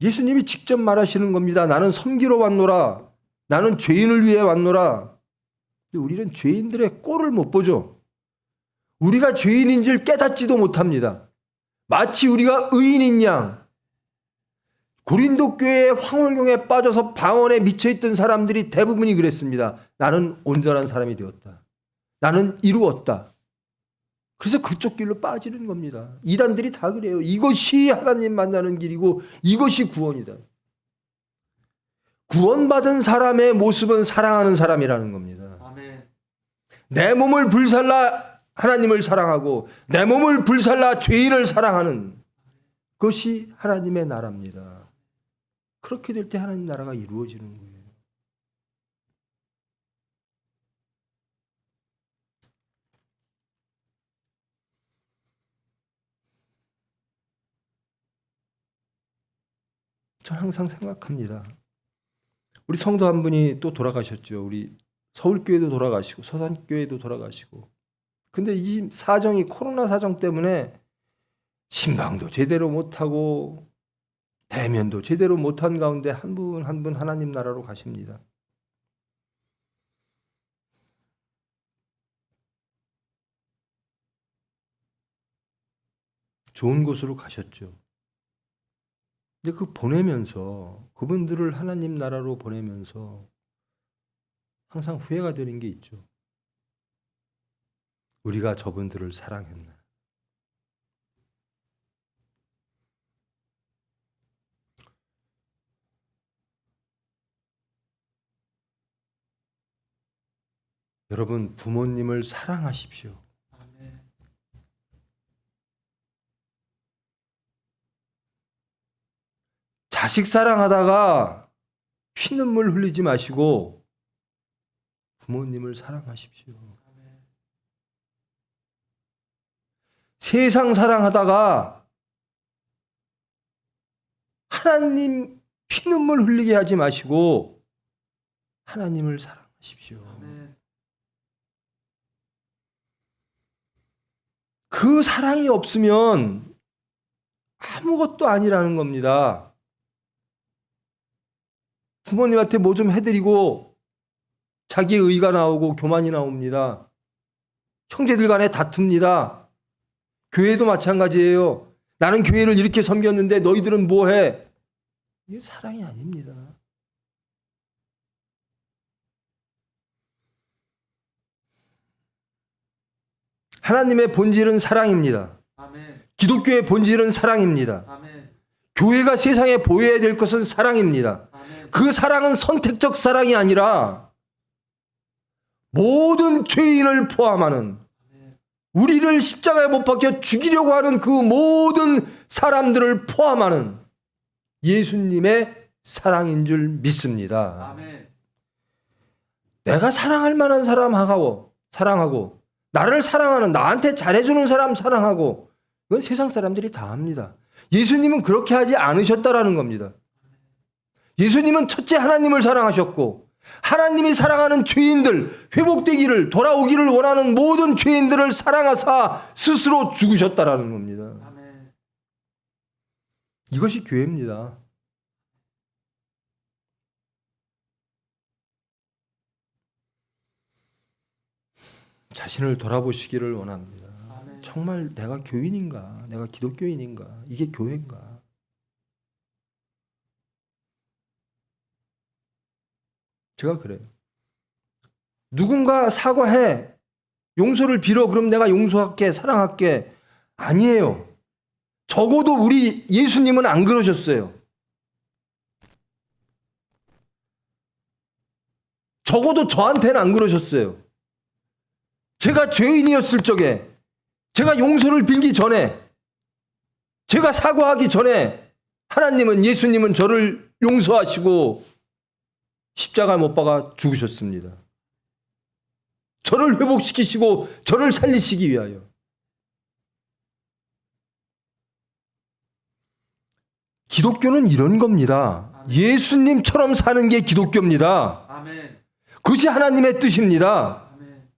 예수님이 직접 말하시는 겁니다. 나는 섬기러 왔노라. 나는 죄인을 위해 왔노라. 근데 우리는 죄인들의 꼴을 못 보죠. 우리가 죄인인 줄 깨닫지도 못합니다. 마치 우리가 의인인 양. 고린도 교회의 황홀경에 빠져서 방언에 미쳐있던 사람들이 대부분이 그랬습니다. 나는 온전한 사람이 되었다. 나는 이루었다. 그래서 그쪽 길로 빠지는 겁니다. 이단들이 다 그래요. 이것이 하나님 만나는 길이고 이것이 구원이다. 구원받은 사람의 모습은 사랑하는 사람이라는 겁니다.
아멘.
내 몸을 불살라 하나님을 사랑하고 내 몸을 불살라 죄인을 사랑하는 그것이 하나님의 나라입니다. 그렇게 될 때 하나님 나라가 이루어지는 거예요. 저는 항상 생각합니다. 우리 성도 한 분이 또 돌아가셨죠. 우리 서울교회도 돌아가시고 서산교회도 돌아가시고. 근데 이 사정이 코로나 사정 때문에 신방도 제대로 못하고 대면도 제대로 못한 가운데 한 분 한 분 하나님 나라로 가십니다. 좋은 곳으로 가셨죠. 근데 그 보내면서 그분들을 하나님 나라로 보내면서 항상 후회가 되는 게 있죠. 우리가 저분들을 사랑했나. 여러분 부모님을 사랑하십시오.
아멘.
자식 사랑하다가 피눈물 흘리지 마시고 부모님을 사랑하십시오. 세상 사랑하다가 하나님 피눈물 흘리게 하지 마시고 하나님을 사랑하십시오. 그 사랑이 없으면 아무것도 아니라는 겁니다. 부모님한테 뭐 좀 해드리고 자기의 의가 나오고 교만이 나옵니다. 형제들 간에 다툽니다. 교회도 마찬가지예요. 나는 교회를 이렇게 섬겼는데 너희들은 뭐해? 이게 사랑이 아닙니다. 하나님의 본질은 사랑입니다.
아멘.
기독교의 본질은 사랑입니다.
아멘.
교회가 세상에 보여야 될 것은 사랑입니다.
아멘.
그 사랑은 선택적 사랑이 아니라 모든 죄인을 포함하는 우리를 십자가에 못 박혀 죽이려고 하는 그 모든 사람들을 포함하는 예수님의 사랑인 줄 믿습니다.
아멘.
내가 사랑할 만한 사람하고 사랑하고 나를 사랑하는 나한테 잘해주는 사람 사랑하고 이건 세상 사람들이 다 합니다. 예수님은 그렇게 하지 않으셨다라는 겁니다. 예수님은 첫째 하나님을 사랑하셨고 하나님이 사랑하는 죄인들 회복되기를 돌아오기를 원하는 모든 죄인들을 사랑하사 스스로 죽으셨다라는 겁니다.
아멘.
이것이 교회입니다. 자신을 돌아보시기를 원합니다.
아멘.
정말 내가 교인인가? 내가 기독교인인가? 이게 교회인가? 제가 그래요. 누군가 사과해. 용서를 빌어. 그럼 내가 용서할게. 사랑할게. 아니에요. 적어도 우리 예수님은 안 그러셨어요. 적어도 저한테는 안 그러셨어요. 제가 죄인이었을 적에 제가 용서를 빌기 전에 제가 사과하기 전에 하나님은 예수님은 저를 용서하시고 십자가 못 박아 죽으셨습니다. 저를 회복시키시고 저를 살리시기 위하여. 기독교는 이런 겁니다.
아멘.
예수님처럼 사는 게 기독교입니다.
아멘.
그것이 하나님의 뜻입니다.
아멘.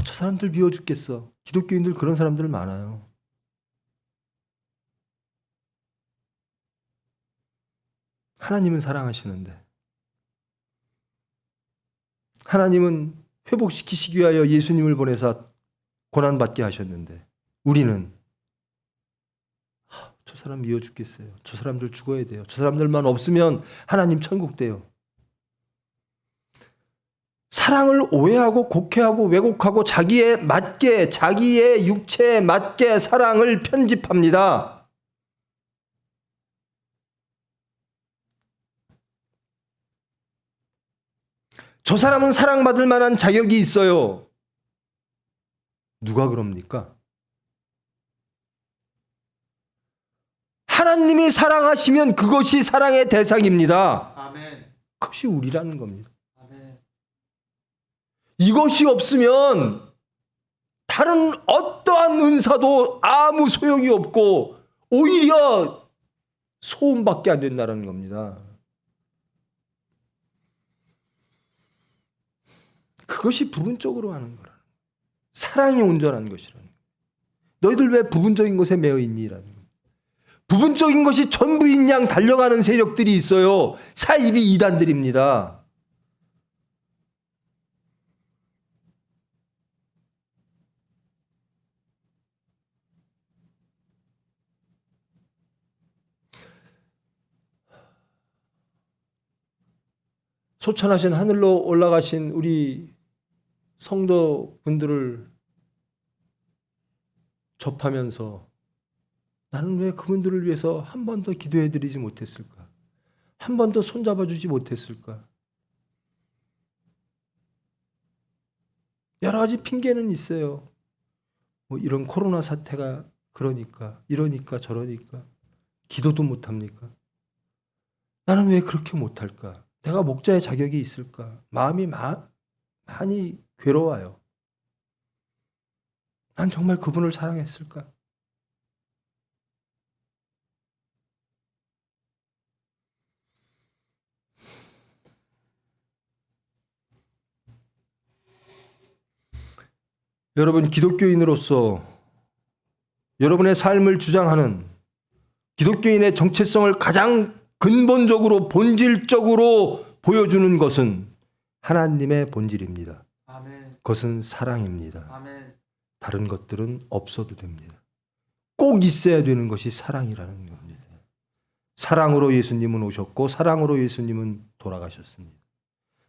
저 사람들 미워 죽겠어. 기독교인들 그런 사람들 많아요. 하나님은 사랑하시는데, 하나님은 회복시키시기 위하여 예수님을 보내사 고난받게 하셨는데, 우리는 저 사람 미워 죽겠어요. 저 사람들 죽어야 돼요. 저 사람들만 없으면 하나님 천국 돼요. 사랑을 오해하고 곡해하고 왜곡하고 자기에 맞게, 자기의 육체에 맞게 사랑을 편집합니다. 저 사람은 사랑받을 만한 자격이 있어요. 누가 그럽니까? 하나님이 사랑하시면 그것이 사랑의 대상입니다.
아멘.
그것이 우리라는 겁니다.
아멘.
이것이 없으면 다른 어떠한 은사도 아무 소용이 없고 오히려 소음밖에 안 된다는 겁니다. 그것이 부분적으로 하는 거라. 사랑이 온전한 것이라는 거예요. 너희들 왜 부분적인 것에 매여 있니라는 거예요. 부분적인 것이 전부인 양 달려가는 세력들이 있어요. 사이비 이단들입니다. 소천하신 하늘로 올라가신 우리 성도분들을 접하면서 나는 왜 그분들을 위해서 한 번 더 기도해드리지 못했을까? 한 번 더 손잡아주지 못했을까? 여러 가지 핑계는 있어요. 뭐 이런 코로나 사태가 그러니까, 이러니까 저러니까 기도도 못합니까? 나는 왜 그렇게 못할까? 내가 목자의 자격이 있을까? 마음이 많이 괴로워요. 난 정말 그분을 사랑했을까? 여러분, 기독교인으로서 여러분의 삶을 주장하는 기독교인의 정체성을 가장 근본적으로 본질적으로 보여주는 것은 하나님의 본질입니다.
아멘.
그것은 사랑입니다.
아멘.
다른 것들은 없어도 됩니다. 꼭 있어야 되는 것이 사랑이라는 겁니다. 사랑으로 예수님은 오셨고 사랑으로 예수님은 돌아가셨습니다.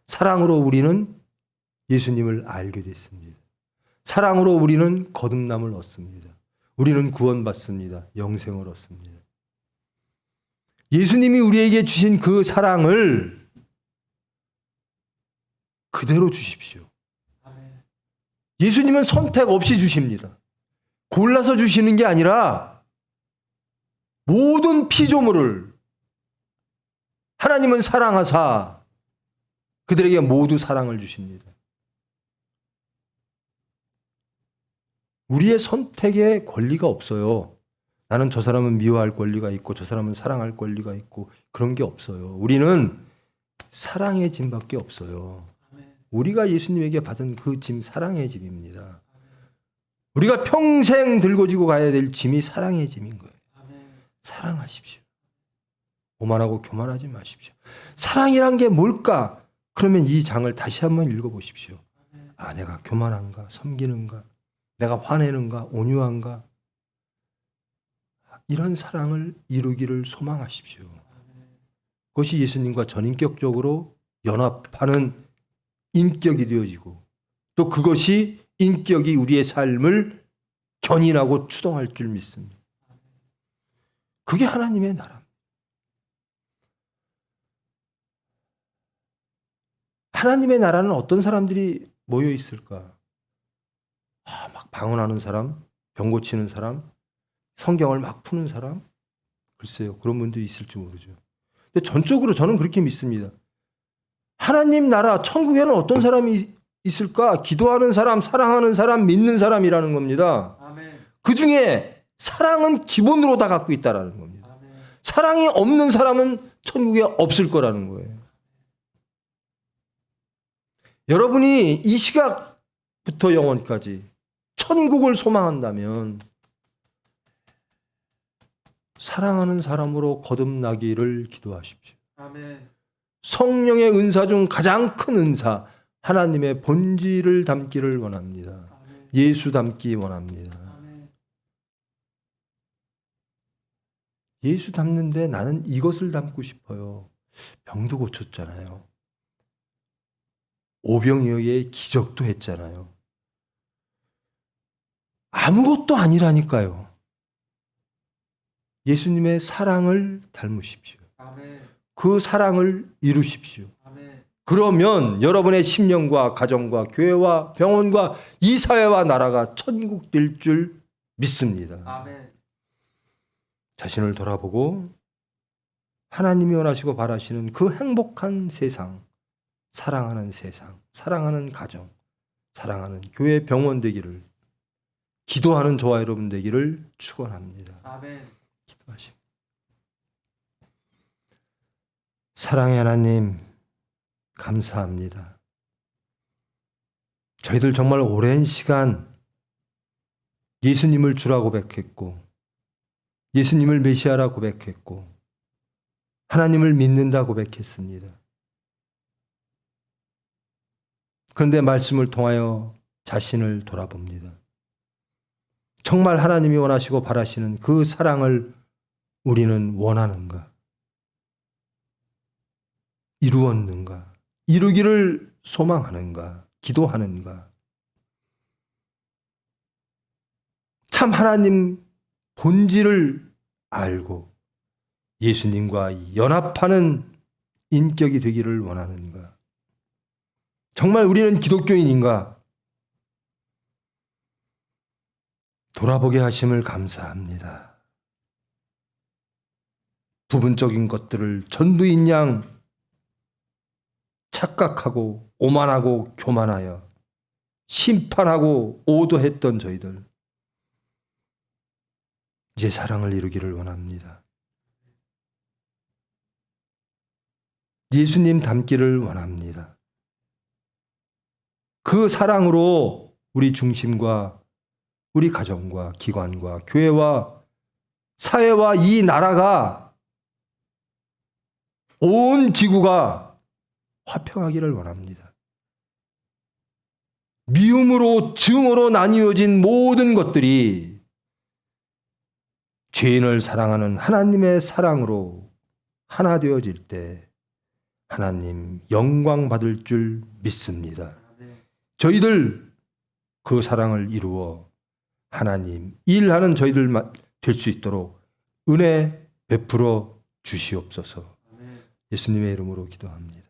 사랑으로 우리는 예수님을 알게 됐습니다. 사랑으로 우리는 거듭남을 얻습니다. 우리는 구원받습니다. 영생을 얻습니다. 예수님이 우리에게 주신 그 사랑을 그대로 주십시오.
아멘.
예수님은 선택 없이 주십니다. 골라서 주시는 게 아니라 모든 피조물을 하나님은 사랑하사 그들에게 모두 사랑을 주십니다. 우리의 선택에 권리가 없어요. 나는 저 사람은 미워할 권리가 있고 저 사람은 사랑할 권리가 있고 그런 게 없어요. 우리는 사랑의 짐밖에 없어요. 우리가 예수님에게 받은 그 짐 사랑의 짐입니다. 우리가 평생 들고 지고 가야 될 짐이 사랑의 짐인 거예요. 사랑하십시오. 오만하고 교만하지 마십시오. 사랑이란 게 뭘까? 그러면 이 장을 다시 한번 읽어보십시오. 아, 내가 교만한가? 섬기는가? 내가 화내는가? 온유한가? 이런 사랑을 이루기를 소망하십시오. 그것이 예수님과 전인격적으로 연합하는 인격이 되어지고 또 그것이 인격이 우리의 삶을 견인하고 추동할 줄 믿습니다. 그게 하나님의 나라입니다. 하나님의 나라는 어떤 사람들이 모여 있을까? 막 방언하는 사람, 병 고치는 사람, 성경을 막 푸는 사람? 글쎄요, 그런 분도 있을지 모르죠. 근데 전적으로 저는 그렇게 믿습니다. 하나님 나라, 천국에는 어떤 사람이 있을까? 기도하는 사람, 사랑하는 사람, 믿는 사람이라는 겁니다.
아멘.
그 중에 사랑은 기본으로 다 갖고 있다라는 겁니다. 사랑이 없는 사람은 천국에 없을 거라는 거예요. 여러분이 이 시각부터 영원까지 천국을 소망한다면 사랑하는 사람으로 거듭나기를 기도하십시오.
아멘.
성령의 은사 중 가장 큰 은사, 하나님의 본질을 담기를 원합니다. 예수 닮기 원합니다. 예수 닮는데 나는 이것을 닮고 싶어요. 병도 고쳤잖아요. 오병이어의 기적도 했잖아요. 아무것도 아니라니까요. 예수님의 사랑을 닮으십시오. 그 사랑을 이루십시오. 그러면 여러분의 심령과 가정과 교회와 병원과 이 사회와 나라가 천국 될 줄 믿습니다. 자신을 돌아보고 하나님이 원하시고 바라시는 그 행복한 세상, 사랑하는 가정, 사랑하는 교회 병원 되기를, 기도하는 저와 여러분 되기를 축원합니다. 기도하십니다. 사랑의 하나님, 감사합니다. 저희들 정말 오랜 시간 예수님을 주라 고백했고, 예수님을 메시아라 고백했고, 하나님을 믿는다 고백했습니다. 그런데 말씀을 통하여 자신을 돌아봅니다. 정말 하나님이 원하시고 바라시는 그 사랑을 우리는 원하는가? 이루었는가? 이루기를 소망하는가? 기도하는가? 참 하나님 본질을 알고 예수님과 연합하는 인격이 되기를 원하는가? 정말 우리는 기독교인인가? 돌아보게 하심을 감사합니다. 부분적인 것들을 전부인 양 착각하고 오만하고 교만하여 심판하고 오도했던 저희들, 이제 사랑을 이루기를 원합니다. 예수님 닮기를 원합니다. 그 사랑으로 우리 중심과 우리 가정과 기관과 교회와 사회와 이 나라가, 온 지구가 화평하기를 원합니다. 미움으로 증오로 나뉘어진 모든 것들이 죄인을 사랑하는 하나님의 사랑으로 하나 되어질 때 하나님 영광 받을 줄 믿습니다. 저희들 그 사랑을 이루어 하나님 일하는 저희들 될 수 있도록 은혜 베풀어 주시옵소서. 예수님의 이름으로 기도합니다.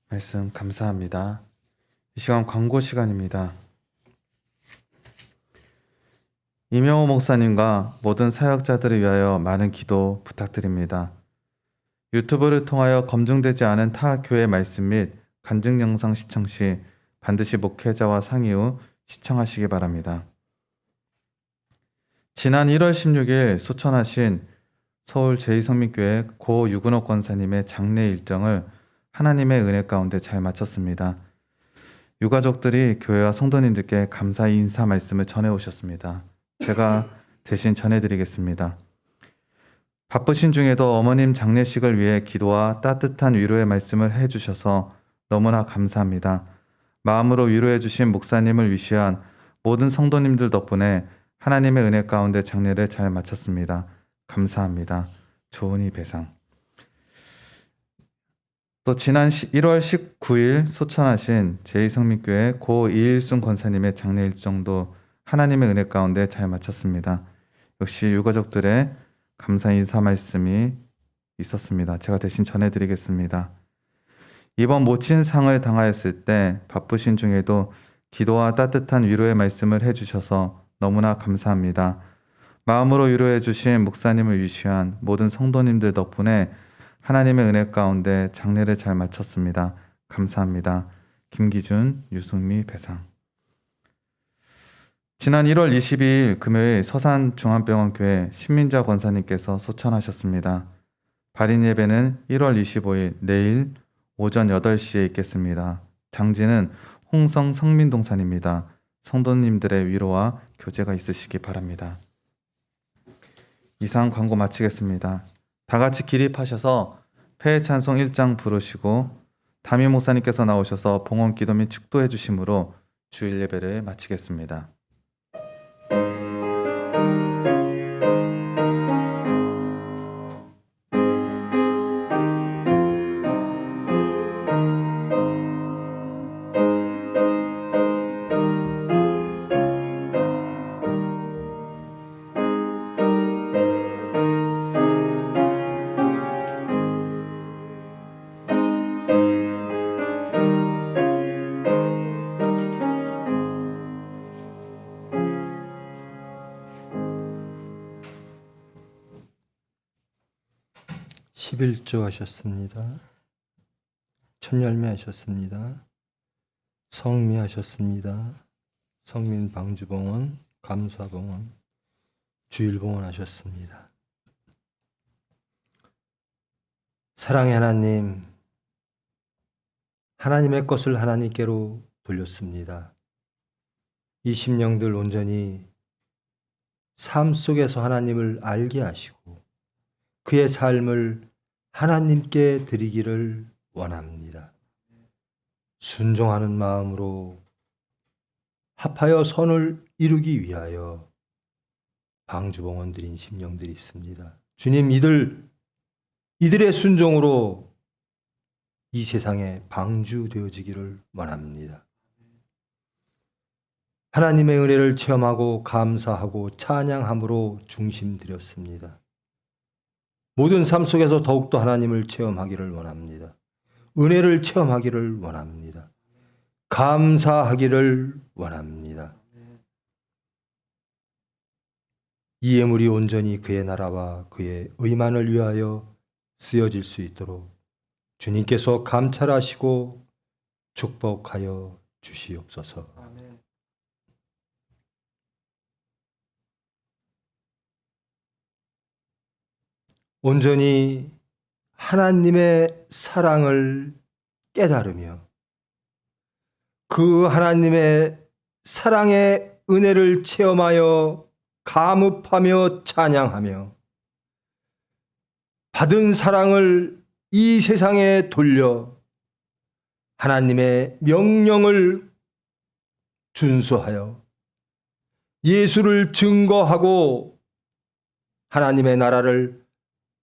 말씀 감사합니다. 이 시간 광고 시간입니다. 이명호 목사님과 모든 사역자들을 위하여 많은 기도 부탁드립니다. 유튜브를 통하여 검증되지 않은 타 교회 말씀 및 간증 영상 시청 시 반드시 목회자와 상의 후 시청하시기 바랍니다. 지난 1월 16일 소천하신 서울 제2성민교회 고 유근옥 권사님의 장례 일정을 하나님의 은혜 가운데 잘 마쳤습니다. 유가족들이 교회와 성도님들께 감사의 인사 말씀을 전해오셨습니다. 제가 대신 전해드리겠습니다. 바쁘신 중에도 어머님 장례식을 위해 기도와 따뜻한 위로의 말씀을 해주셔서 너무나 감사합니다. 마음으로 위로해주신 목사님을 위시한 모든 성도님들 덕분에 하나님의 은혜 가운데 장례를 잘 마쳤습니다. 감사합니다. 좋으니 배상. 또 지난 1월 19일 소천하신 제2성민교회 고 이일순 권사님의 장례 일정도 하나님의 은혜 가운데 잘 마쳤습니다. 역시 유가족들의 감사 인사 말씀이 있었습니다. 제가 대신 전해드리겠습니다. 이번 모친상을 당하였을 때 바쁘신 중에도 기도와 따뜻한 위로의 말씀을 해주셔서 너무나 감사합니다. 마음으로 위로해 주신 목사님을 위시한 모든 성도님들 덕분에 하나님의 은혜 가운데 장례를 잘 마쳤습니다. 감사합니다. 김기준, 유승미 배상. 지난 1월 22일 금요일 서산중앙병원교회 신민자 권사님께서 소천하셨습니다. 발인 예배는 1월 25일 내일 오전 8시에 있겠습니다. 장지는 홍성 성민동산입니다. 성도님들의 위로와 교제가 있으시기 바랍니다. 이상 광고 마치겠습니다. 다 같이 기립하셔서 폐회 찬송 1장 부르시고 담임 목사님께서 나오셔서 봉헌 기도 및 축도해 주심으로 주일 예배를 마치겠습니다.
십일조 하셨습니다. 천열매 하셨습니다. 성미 하셨습니다. 성민 방주봉헌, 감사봉헌, 주일봉헌 하셨습니다. 사랑의 하나님, 하나님의 것을 하나님께로 돌렸습니다. 이 심령들 온전히 삶 속에서 하나님을 알게 하시고 그의 삶을 하나님께 드리기를 원합니다. 순종하는 마음으로 합하여 선을 이루기 위하여 방주봉헌 드린 심령들이 있습니다. 주님, 이들의 순종으로 이 세상에 방주되어지기를 원합니다. 하나님의 은혜를 체험하고 감사하고 찬양함으로 중심 드렸습니다. 모든 삶 속에서 더욱더 하나님을 체험하기를 원합니다. 은혜를 체험하기를 원합니다. 감사하기를 원합니다. 이 예물이 온전히 그의 나라와 그의 의만을 위하여 쓰여질 수 있도록 주님께서 감찰하시고 축복하여 주시옵소서. 온전히 하나님의 사랑을 깨달으며 그 하나님의 사랑의 은혜를 체험하여 감업하며 찬양하며 받은 사랑을 이 세상에 돌려 하나님의 명령을 준수하여 예수를 증거하고 하나님의 나라를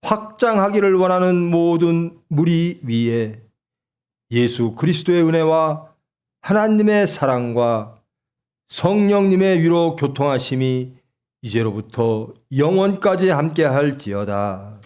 확장하기를 원하는 모든 무리 위에 예수 그리스도의 은혜와 하나님의 사랑과 성령님의 위로 교통하심이 이제로부터 영원까지 함께할지어다.